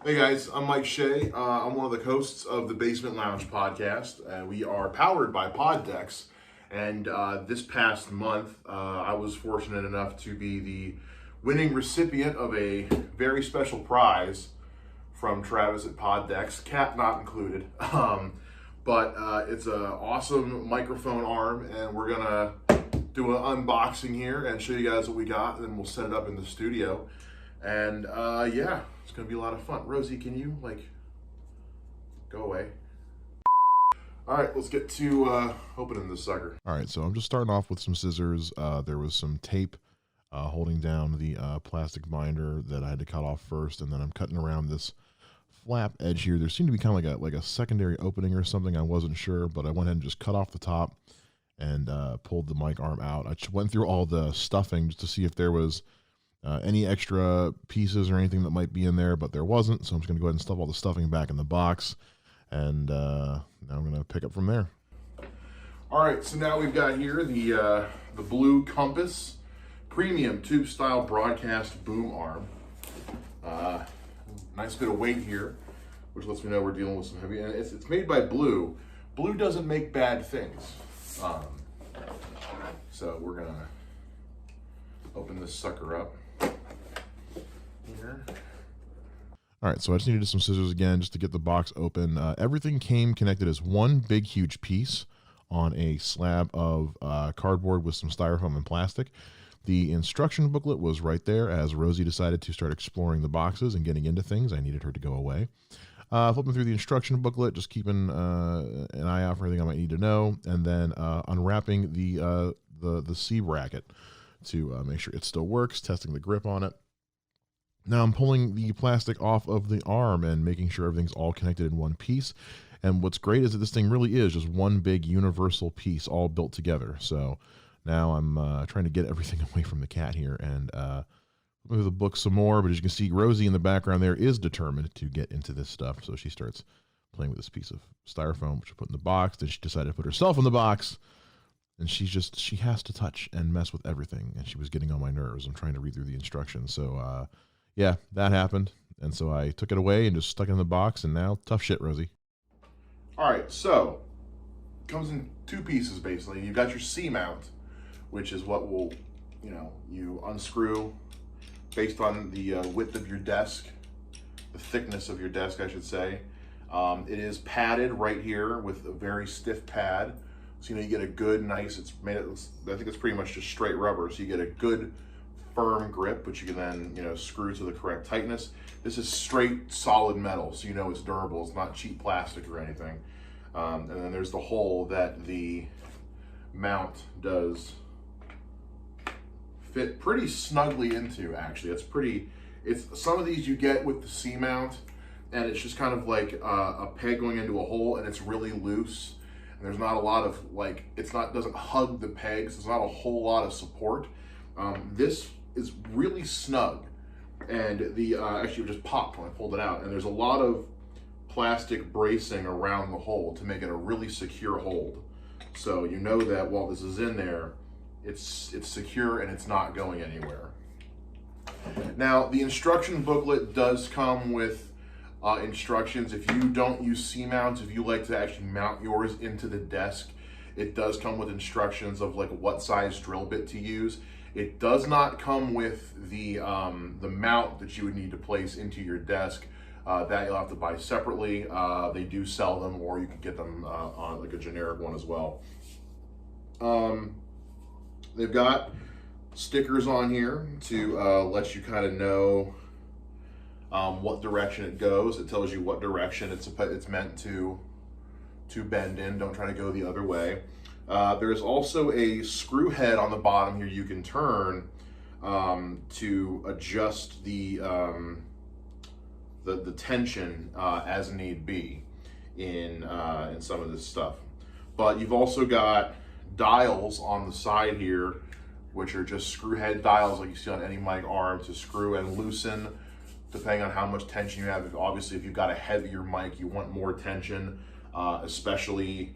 Hey guys, I'm Mike Shea. I'm one of the hosts of the Basement Lounge podcast. We are powered by Poddex. And this past month, I was fortunate enough to be the winning recipient of a very special prize from Travis at Poddex, cat not included. But it's an awesome microphone arm, and we're gonna do an unboxing here and show you guys what we got, and then we'll set it up in the studio. And yeah, it's gonna be a lot of fun. Rosie, can you go away? All right, let's get to opening this sucker. All right, so I'm just starting off with some scissors. There was some tape holding down the plastic binder that I had to cut off first, and then I'm cutting around this flap edge here. There seemed to be kind of like a secondary opening or something. I wasn't sure, but I went ahead and just cut off the top and pulled the mic arm out. I went through all the stuffing just to see if there was any extra pieces or anything that might be in there, but there wasn't. So I'm just going to go ahead and stuff all the stuffing back in the box, and now I'm going to pick up from there. All right, so now we've got here the Blue Compass Premium Tube Style Broadcast Boom Arm. Nice bit of weight here, which lets me know we're dealing with some heavy. And it's made by Blue. Blue doesn't make bad things. So we're gonna open this sucker up here. All right, so I just needed some scissors again just to get the box open. Everything came connected as one big, huge piece on a slab of cardboard with some styrofoam and plastic. The instruction booklet was right there as Rosie decided to start exploring the boxes and getting into things. I needed her to go away. Flipping through the instruction booklet, just keeping an eye out for anything I might need to know, and then unwrapping the C bracket to make sure it still works, testing the grip on it. Now I'm pulling the plastic off of the arm and making sure everything's all connected in one piece. And what's great is that this thing really is just one big universal piece all built together. So now I'm trying to get everything away from the cat here and move the book some more. But as you can see, Rosie in the background there is determined to get into this stuff. So she starts playing with this piece of styrofoam, which I put in the box. Then she decided to put herself in the box. And she has to touch and mess with everything. And she was getting on my nerves. I'm trying to read through the instructions. So yeah, that happened. And so I took it away and just stuck it in the box. And now, tough shit, Rosie. All right, so it comes in two pieces basically. You've got your C mount, which is what will, you unscrew based on the width of your desk, the thickness of your desk, I should say. It is padded right here with a very stiff pad. So, you get a good, nice, I think it's pretty much just straight rubber. So you get a good firm grip, which you can then, screw to the correct tightness. This is straight solid metal, so it's durable. It's not cheap plastic or anything. And then there's the hole that the mount does fit pretty snugly into, actually. It's some of these you get with the C mount, and it's just kind of like a peg going into a hole, and it's really loose. And there's not a lot of doesn't hug the pegs. There's not a whole lot of support. This is really snug, and actually it just popped when I pulled it out. And there's a lot of plastic bracing around the hole to make it a really secure hold. So you know that while this is in there, it's secure and it's not going anywhere. Now the instruction booklet does come with instructions. If you don't use C-mounts, if you like to actually mount yours into the desk, it does come with instructions of what size drill bit to use. It does not come with the mount that you would need to place into your desk. That you'll have to buy separately. They do sell them, or you can get them on a generic one as well. They've got stickers on here to let you kind of know what direction it goes. It tells you what direction it's meant to bend in. Don't try to go the other way. There's also a screw head on the bottom here you can turn to adjust the tension as need be in some of this stuff. But you've also got dials on the side here, which are just screw head dials like you see on any mic arm to screw and loosen depending on how much tension you have. Obviously, if you've got a heavier mic, you want more tension, especially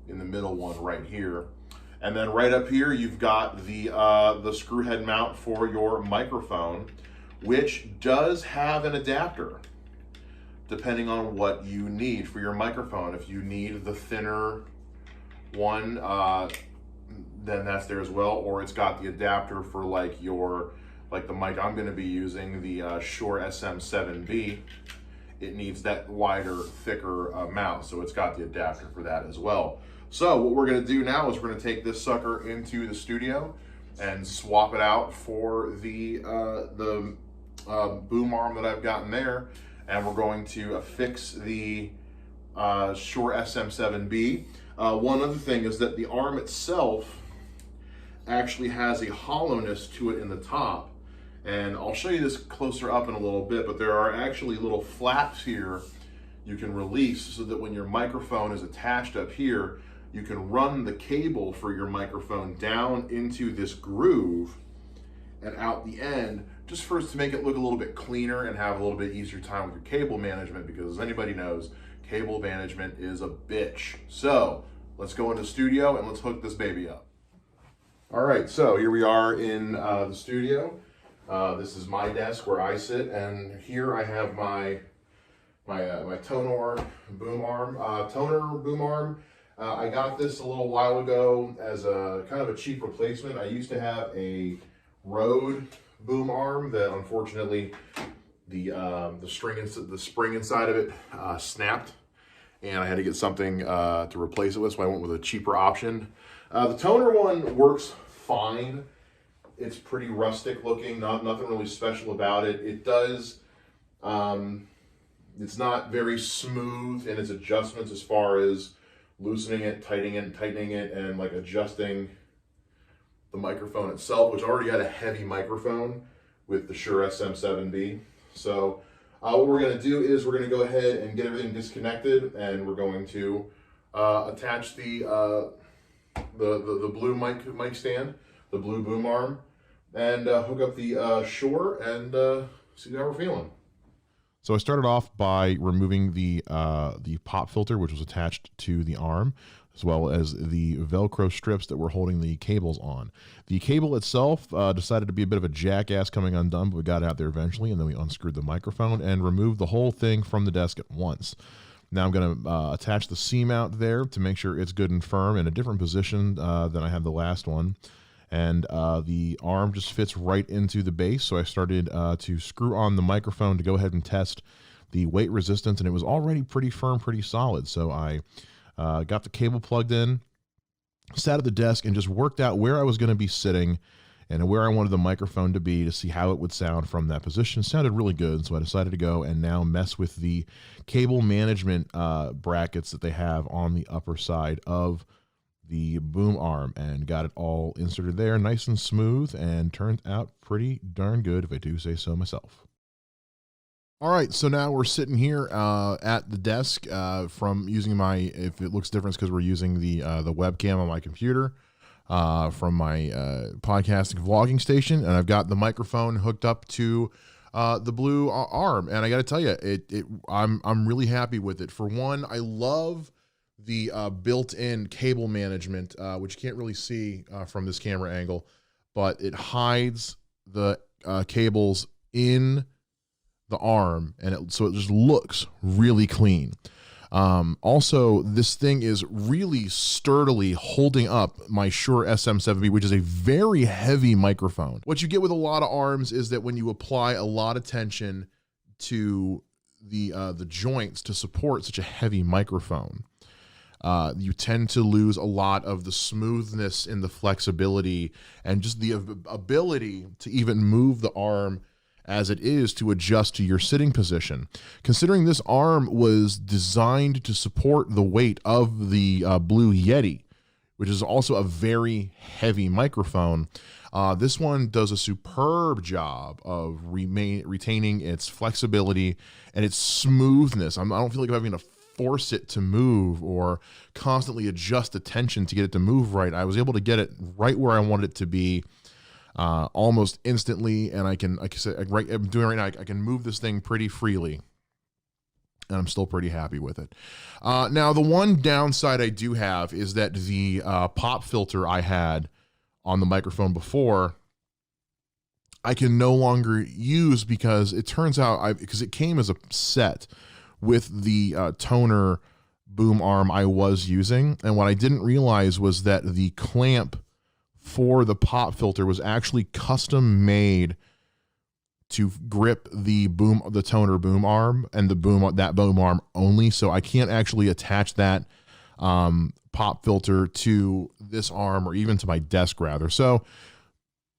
in the middle one right here. And then right up here, you've got the screw head mount for your microphone, which does have an adapter. depending on what you need for your microphone. If you need the thinner one, then that's there as well, or it's got the adapter for like the mic I'm going to be using, the Shure SM7B. It needs that wider, thicker mouth, so it's got the adapter for that as well. So what we're going to do now is we're going to take this sucker into the studio and swap it out for the boom arm that I've gotten there, and we're going to affix the Shure SM7B. One other thing is that the arm itself actually has a hollowness to it in the top, and I'll show you this closer up in a little bit, but there are actually little flaps here you can release so that when your microphone is attached up here, you can run the cable for your microphone down into this groove and out the end, just first to make it look a little bit cleaner and have a little bit easier time with your cable management, because as anybody knows, cable management is a bitch. So let's go into the studio and let's hook this baby up. All right, so here we are in the studio. This is my desk where I sit, and here I have my Tonor boom arm. I got this a little while ago as a kind of a cheap replacement. I used to have a Rode boom arm that unfortunately the spring inside of it snapped, and I had to get something to replace it with, so I went with a cheaper option. The Tonor one works fine. It's pretty rustic looking, nothing really special about it. It does, it's not very smooth in its adjustments as far as loosening it, tightening it, and like adjusting the microphone itself, which already had a heavy microphone with the Shure SM7B. So what we're going to do is we're going to go ahead and get everything disconnected, and we're going to attach the blue mic stand, the blue boom arm, and hook up the Shure and see how we're feeling. So I started off by removing the pop filter, which was attached to the arm, as well as the Velcro strips that were holding the cables on. The cable itself decided to be a bit of a jackass coming undone, but we got it out there eventually, and then we unscrewed the microphone and removed the whole thing from the desk at once. Now I'm going to attach the C-mount there to make sure it's good and firm in a different position than I had the last one. And the arm just fits right into the base, so I started to screw on the microphone to go ahead and test the weight resistance, and it was already pretty firm, pretty solid. So I got the cable plugged in, sat at the desk, and just worked out where I was going to be sitting and where I wanted the microphone to be to see how it would sound from that position. It sounded really good, so I decided to go and now mess with the cable management brackets that they have on the upper side of the boom arm, and got it all inserted there nice and smooth, and turned out pretty darn good, if I do say so myself. All right, so now we're sitting here at the desk from using my, if it looks different, because we're using the webcam on my computer from my podcasting vlogging station, and I've got the microphone hooked up to the blue arm, and I got to tell you, I'm really happy with it. For one, I love the built-in cable management, which you can't really see from this camera angle, but it hides the cables in the arm, and so it just looks really clean. Also, this thing is really sturdily holding up my Shure SM7B, which is a very heavy microphone. What you get with a lot of arms is that when you apply a lot of tension to the joints to support such a heavy microphone, you tend to lose a lot of the smoothness in the flexibility and just the ability to even move the arm as it is to adjust to your sitting position. Considering this arm was designed to support the weight of the Blue Yeti, which is also a very heavy microphone, this one does a superb job of retaining its flexibility and its smoothness. I don't feel like I'm having to force it to move or constantly adjust the tension to get it to move right. I was able to get it right where I wanted it to be almost instantly, and I can, like I said, I'm doing right now, I can move this thing pretty freely, and I'm still pretty happy with it. Now, the one downside I do have is that the pop filter I had on the microphone before, I can no longer use, because it turns out, because it came as a set with the toner boom arm I was using. And what I didn't realize was that the clamp for the pop filter was actually custom made to grip the toner boom arm and the boom arm only. So I can't actually attach that pop filter to this arm, or even to my desk rather. So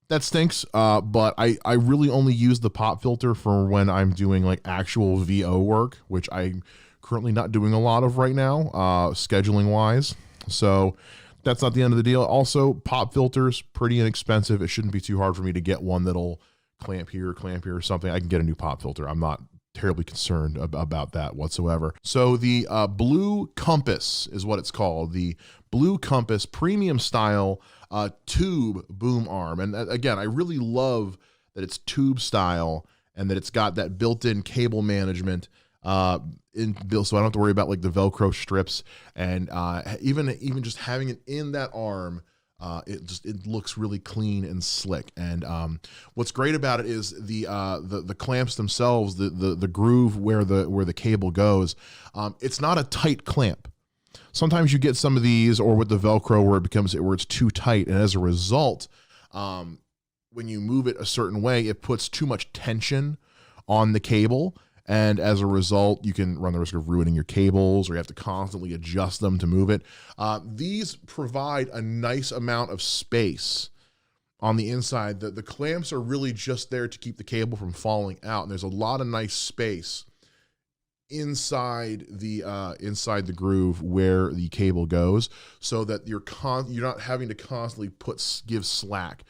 that stinks. But I really only use the pop filter for when I'm doing like actual VO work, which I'm currently not doing a lot of right now, scheduling wise. So that's not the end of the deal. Also, pop filters, pretty inexpensive. It shouldn't be too hard for me to get one that'll clamp here or something. I can get a new pop filter. I'm not terribly concerned about that whatsoever. So the Blue Compass is what it's called. The Blue Compass premium style tube boom arm. And again, I really love that it's tube style and that it's got that built-in cable management so I don't have to worry about like the Velcro strips, and even just having it in that arm, it looks really clean and slick. And what's great about it is the clamps themselves, the groove where the cable goes. It's not a tight clamp. Sometimes you get some of these, or with the Velcro, where it's too tight, and as a result, when you move it a certain way, it puts too much tension on the cable. And as a result, you can run the risk of ruining your cables, or you have to constantly adjust them to move it. These provide a nice amount of space on the inside. The clamps are really just there to keep the cable from falling out. And there's a lot of nice space inside the groove where the cable goes, so that you're not having to constantly give slack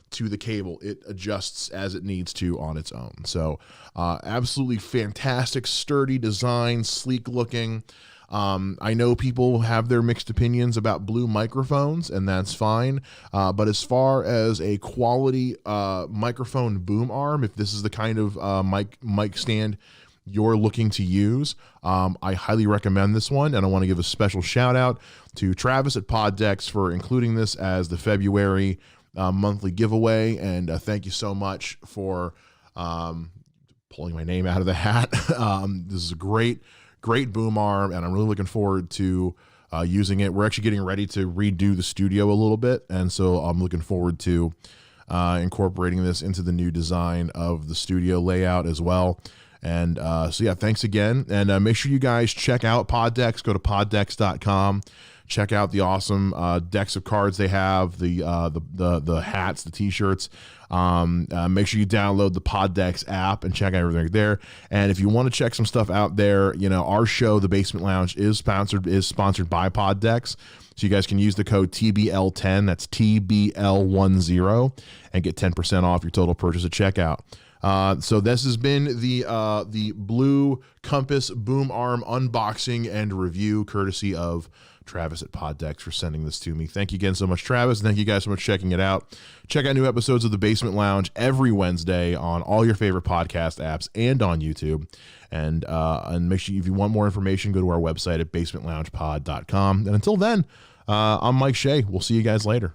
to the cable. It adjusts as it needs to on its own. So absolutely fantastic, sturdy design, sleek looking. I know people have their mixed opinions about Blue microphones, and that's fine. But as far as a quality microphone boom arm, if this is the kind of mic stand you're looking to use, I highly recommend this one. And I want to give a special shout out to Travis at Poddex for including this as the February monthly giveaway. And thank you so much for pulling my name out of the hat. This is a great boom arm, and I'm really looking forward to using it. We're actually getting ready to redo the studio a little bit, and so I'm looking forward to incorporating this into the new design of the studio layout as well. And so yeah, thanks again, and make sure you guys check out Poddex. Go to poddex.com. Check out the awesome decks of cards they have, the hats, the t-shirts. Make sure you download the Poddex app and check out everything there. And if you want to check some stuff out there, our show, The Basement Lounge, is sponsored by Poddex. So you guys can use the code TBL10, that's TBL10, and get 10% off your total purchase at checkout. So this has been the Blue Compass boom arm unboxing and review, courtesy of Travis at Poddex for sending this to me. Thank you again so much, Travis. And thank you guys so much for checking it out. Check out new episodes of The Basement Lounge every Wednesday on all your favorite podcast apps and on YouTube. And make sure, if you want more information, go to our website at basementloungepod.com. And until then, I'm Mike Shea. We'll see you guys later.